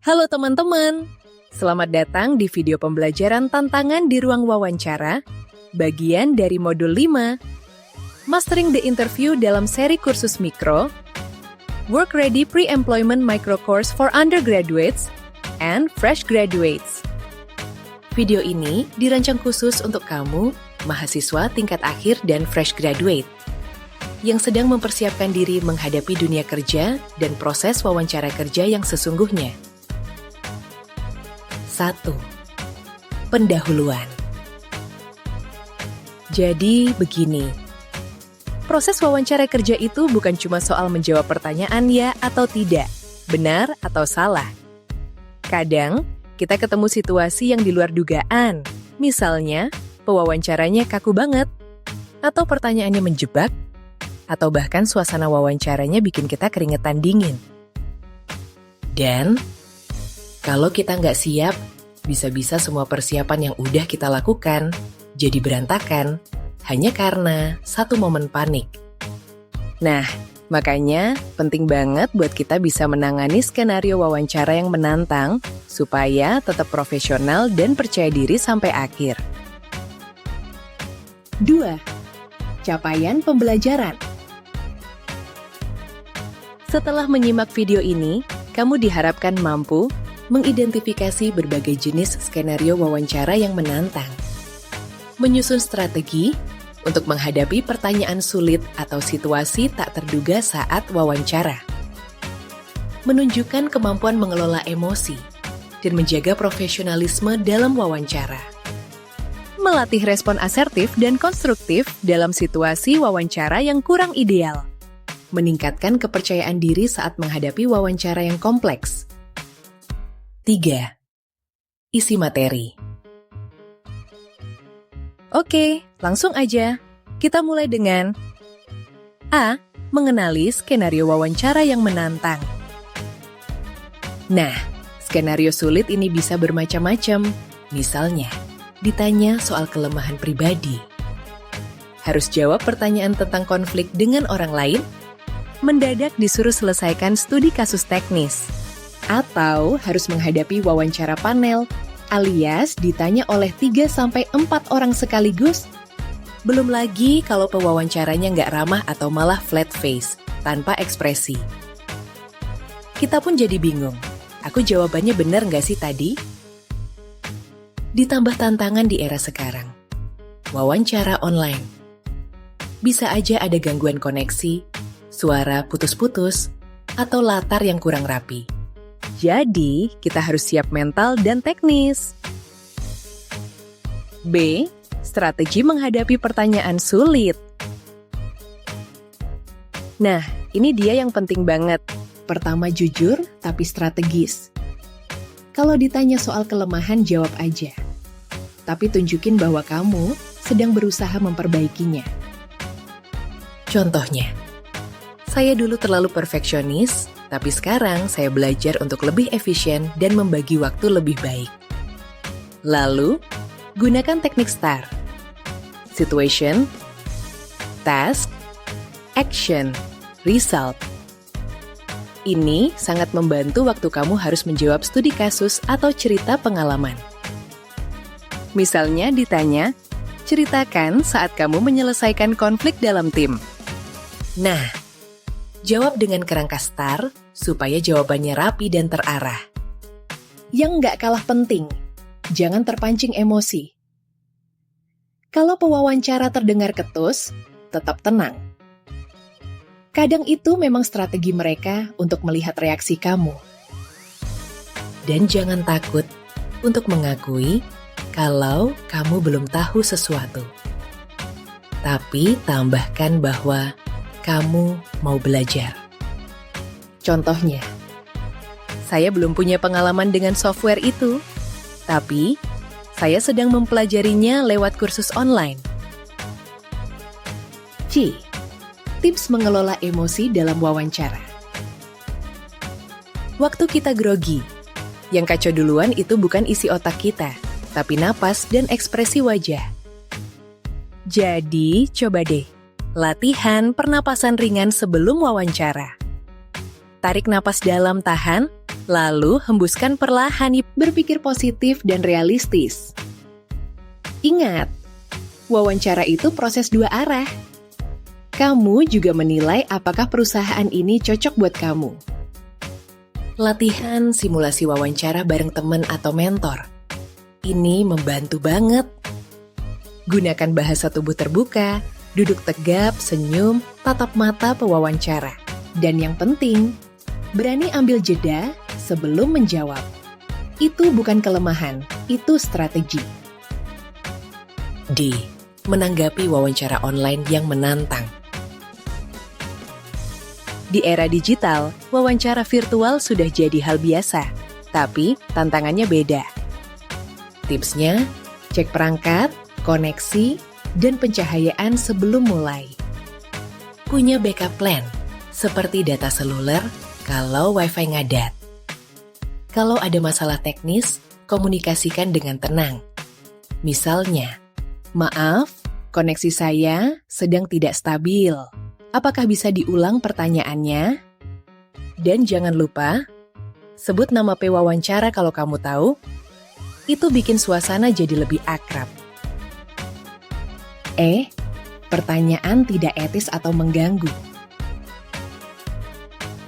Halo teman-teman, selamat datang di video pembelajaran tantangan di ruang wawancara, bagian dari modul 5, Mastering the Interview dalam seri kursus mikro, Work Ready Pre-Employment Micro Course for Undergraduates and Fresh Graduates. Video ini dirancang khusus untuk kamu, mahasiswa tingkat akhir dan fresh graduate, yang sedang mempersiapkan diri menghadapi dunia kerja dan proses wawancara kerja yang sesungguhnya. 1. Pendahuluan. Jadi begini, proses wawancara kerja itu bukan cuma soal menjawab pertanyaan ya atau tidak, benar atau salah. Kadang, kita ketemu situasi yang di luar dugaan. Misalnya, pewawancaranya kaku banget, atau pertanyaannya menjebak, atau bahkan suasana wawancaranya bikin kita keringetan dingin. Dan, kalau kita nggak siap, bisa-bisa semua persiapan yang udah kita lakukan jadi berantakan hanya karena satu momen panik. Nah, makanya penting banget buat kita bisa menangani skenario wawancara yang menantang supaya tetap profesional dan percaya diri sampai akhir. 2. Capaian pembelajaran. Setelah menyimak video ini, kamu diharapkan mampu mengidentifikasi berbagai jenis skenario wawancara yang menantang, menyusun strategi untuk menghadapi pertanyaan sulit atau situasi tak terduga saat wawancara, menunjukkan kemampuan mengelola emosi, dan menjaga profesionalisme dalam wawancara, melatih respon asertif dan konstruktif dalam situasi wawancara yang kurang ideal, meningkatkan kepercayaan diri saat menghadapi wawancara yang kompleks. 3. Isi materi. Oke, langsung aja. Kita mulai dengan A. Mengenali skenario wawancara yang menantang. Nah, skenario sulit ini bisa bermacam-macam. Misalnya, ditanya soal kelemahan pribadi. Harus jawab pertanyaan tentang konflik dengan orang lain. Mendadak disuruh selesaikan studi kasus teknis. Atau harus menghadapi wawancara panel, alias ditanya oleh 3-4 orang sekaligus. Belum lagi kalau pewawancaranya nggak ramah atau malah flat face, tanpa ekspresi. Kita pun jadi bingung, aku jawabannya benar nggak sih tadi? Ditambah tantangan di era sekarang, wawancara online. Bisa aja ada gangguan koneksi, suara putus-putus, atau latar yang kurang rapi. Jadi, kita harus siap mental dan teknis. B. Strategi menghadapi pertanyaan sulit. Nah, ini dia yang penting banget. Pertama jujur, tapi strategis. Kalau ditanya soal kelemahan, jawab aja. Tapi tunjukin bahwa kamu sedang berusaha memperbaikinya. Contohnya, saya dulu terlalu perfeksionis, tapi sekarang saya belajar untuk lebih efisien dan membagi waktu lebih baik. Lalu, gunakan teknik STAR. Situation, Task, Action, Result. Ini sangat membantu waktu kamu harus menjawab studi kasus atau cerita pengalaman. Misalnya ditanya, ceritakan saat kamu menyelesaikan konflik dalam tim. Nah, jawab dengan kerangka STAR supaya jawabannya rapi dan terarah. Yang nggak kalah penting, jangan terpancing emosi. Kalau pewawancara terdengar ketus, tetap tenang. Kadang itu memang strategi mereka untuk melihat reaksi kamu. Dan jangan takut untuk mengakui kalau kamu belum tahu sesuatu. Tapi tambahkan bahwa kamu mau belajar. Contohnya, saya belum punya pengalaman dengan software itu, tapi saya sedang mempelajarinya lewat kursus online. C. Tips mengelola emosi dalam wawancara. Waktu kita grogi, yang kacau duluan itu bukan isi otak kita, tapi napas dan ekspresi wajah. Jadi, coba deh. Latihan pernapasan ringan sebelum wawancara. Tarik napas dalam, tahan, Lalu hembuskan perlahan, berpikir positif dan realistis. Ingat, wawancara itu proses dua arah. Kamu juga menilai apakah perusahaan ini cocok buat kamu. Latihan simulasi wawancara bareng teman atau mentor. Ini membantu banget. Gunakan bahasa tubuh terbuka, duduk tegap, senyum, tatap mata pewawancara. Dan yang penting, berani ambil jeda sebelum menjawab. Itu bukan kelemahan, itu strategi. D. Menanggapi wawancara online yang menantang. Di era digital, wawancara virtual sudah jadi hal biasa, tapi tantangannya beda. Tipsnya, cek perangkat, koneksi, dan pencahayaan sebelum mulai. Punya backup plan, seperti data seluler kalau Wi-Fi ngadat. Kalau ada masalah teknis, komunikasikan dengan tenang. Misalnya, maaf, koneksi saya sedang tidak stabil. Apakah bisa diulang pertanyaannya? Dan jangan lupa, sebut nama pewawancara kalau kamu tahu. Itu bikin suasana jadi lebih akrab. Pertanyaan tidak etis atau mengganggu.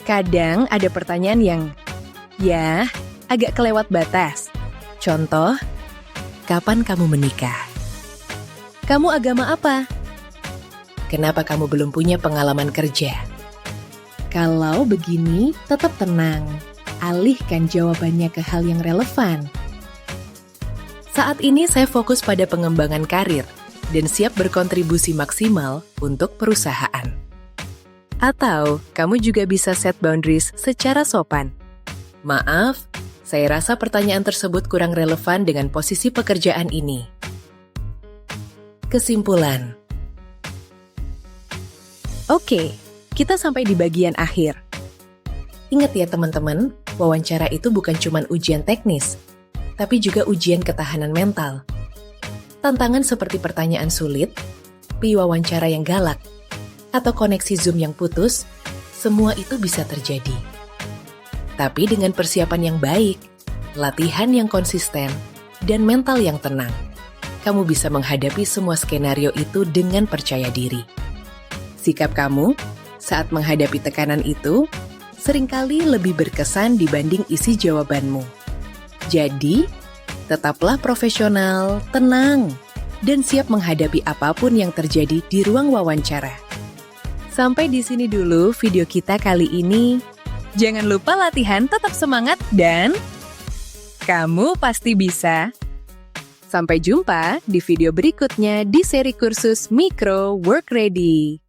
Kadang ada pertanyaan yang, ya, agak kelewat batas. Contoh, kapan kamu menikah? Kamu agama apa? Kenapa kamu belum punya pengalaman kerja? Kalau begini, tetap tenang. Alihkan jawabannya ke hal yang relevan. Saat ini saya fokus pada pengembangan karir dan siap berkontribusi maksimal untuk perusahaan. Atau, kamu juga bisa set boundaries secara sopan. Maaf, saya rasa pertanyaan tersebut kurang relevan dengan posisi pekerjaan ini. Kesimpulan. Oke, kita sampai di bagian akhir. Ingat ya teman-teman, wawancara itu bukan cuma ujian teknis, tapi juga ujian ketahanan mental. Tantangan seperti pertanyaan sulit, wawancara yang galak, atau koneksi Zoom yang putus, semua itu bisa terjadi. Tapi dengan persiapan yang baik, latihan yang konsisten, dan mental yang tenang, kamu bisa menghadapi semua skenario itu dengan percaya diri. Sikap kamu saat menghadapi tekanan itu seringkali lebih berkesan dibanding isi jawabanmu. Jadi, tetaplah profesional, tenang, dan siap menghadapi apapun yang terjadi di ruang wawancara. Sampai di sini dulu video kita kali ini. Jangan lupa latihan, tetap semangat, dan kamu pasti bisa. Sampai jumpa di video berikutnya di seri kursus Micro Work Ready.